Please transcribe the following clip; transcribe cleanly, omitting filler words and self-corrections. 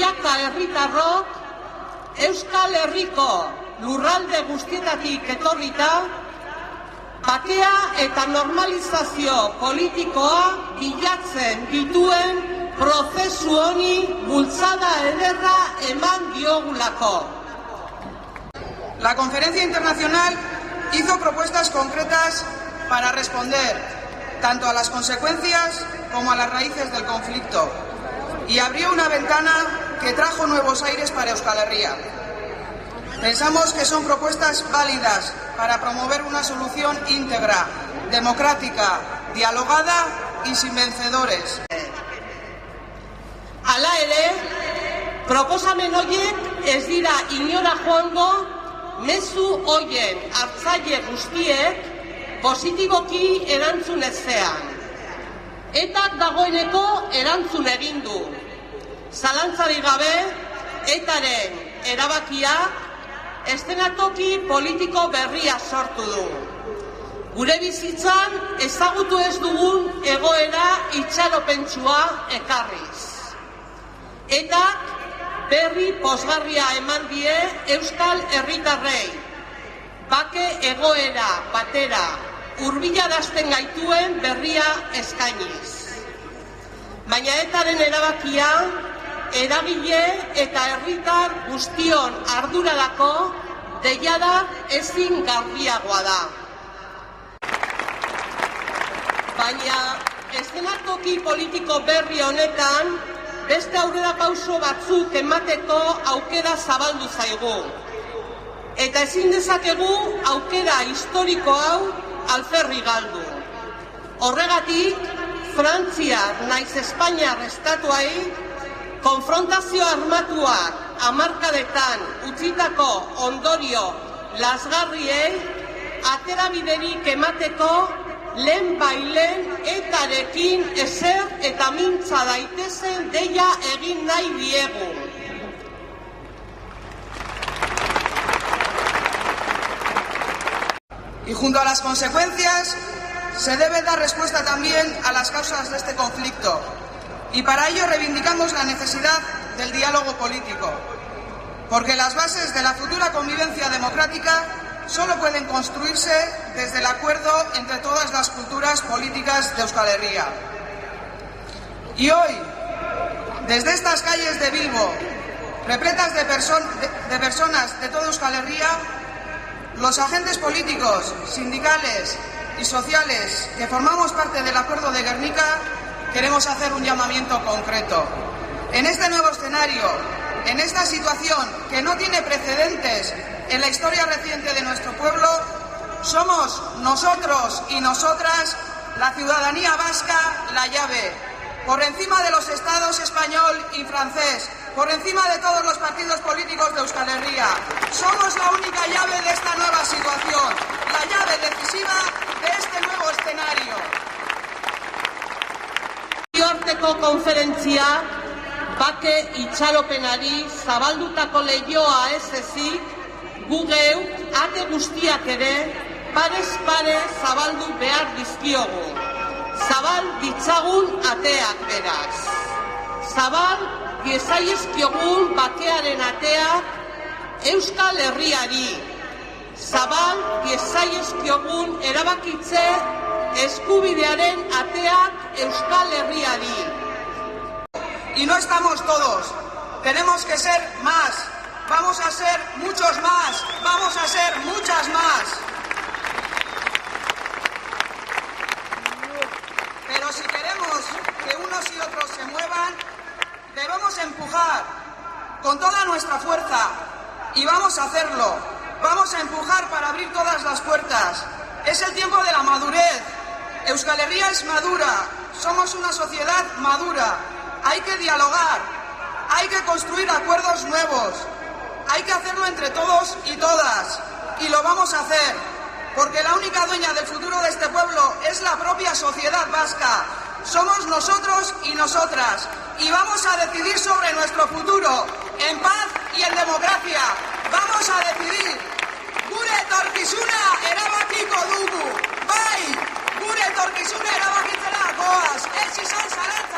milaka herritarrok Euskal Herriko lurralde guztietatik etorrita, bakea eta normalizazio politikoa bilatzen dituen prozesu honi bultzada ederra eman diogulako. La conferencia internacional hizo propuestas concretas para responder tanto a las consecuencias como a las raíces del conflicto y abrió una ventana que trajo nuevos aires para Euskal Herria. Pensamos que son propuestas válidas para promover una solución íntegra, democrática, dialogada y sin vencedores. Hala ere, proposamen horiek ez dira inora joango, mezu horien hartzaile guztiek positiboki erantzun ezean. Etak dagoeneko erantzun egin du. Zalantzarik gabe, etaren erabakiak eszenatoki politiko berria sortu du. Gure bizitzan ezagutu ez dugun egoera itxaropentsua ekarriz. Etak berri pozgarria eman die Euskal Herritarrei, bake egoera batera hurbilarazten gaituen berria eskainiz. Baina etaren erabakia eragile eta herritar guztion ardurarako deiada ezin garbiagoa da. Baina eszenatoki politiko berri honetan beste aurrerapauso batzuk emateko aukera zabaldu zaigu. Eta ezin dezakegu aukera historiko hau alferri galdu. Horregatik, Frantziar naiz Espainiar estatuei konfrontazio armatuak hamarkadetan utzitako ondorio lazgarriei aterabiderik emateko lehenbailen etarekin ezer eta mintza daitezen deia egin nahi diegu. Y junto a las consecuencias, se debe dar respuesta también a las causas de este conflicto. Y para ello reivindicamos la necesidad del diálogo político, porque las bases de la futura convivencia democrática solo pueden construirse desde el acuerdo entre todas las culturas políticas de Euskal Herria. Y hoy, desde estas calles de Bilbo, repletas de personas de toda Euskal Herria, los agentes políticos, sindicales y sociales que formamos parte del acuerdo de Gernika, queremos hacer un llamamiento concreto. En este nuevo escenario, en esta situación que no tiene precedentes en la historia reciente de nuestro pueblo, somos nosotros y nosotras, la ciudadanía vasca, la llave. Por encima de los estados español y francés, por encima de todos los partidos políticos de Euskal Herria. Somos la única llave de esta nueva situación, la llave decisiva de este nuevo escenario. Arteko konferentzia bake itxaropenari zabaldutako lehioa ez ezik, gu geu ate guztiak ere parez pare zabaldu behar dizkiogu. Zabal ditzagun ateak beraz. Zabal diezaiezkiogun bakearen ateak Euskal Herriari. Zabal diezaiezkiogun erabakitze eskubidearen ateak Euskal Herriari. Y no estamos todos, tenemos que ser más, vamos a ser muchos más, vamos a ser muchas más. Pero si queremos que unos y otros se muevan, debemos empujar con toda nuestra fuerza y vamos a hacerlo. Vamos a empujar para abrir todas las puertas. Es el tiempo de la madurez. Euskal Herria es madura, somos una sociedad madura. Hay que dialogar, hay que construir acuerdos nuevos, hay que hacerlo entre todos y todas. Y lo vamos a hacer, porque la única dueña del futuro de este pueblo es la propia sociedad vasca. Somos nosotros y nosotras, y vamos a decidir sobre nuestro futuro, en paz y en democracia. Vamos a decidir. Gure etorkizuna erabakiko dugu. Bai, gure etorkizuna erabakitzera goaz. Ez izan zalantza.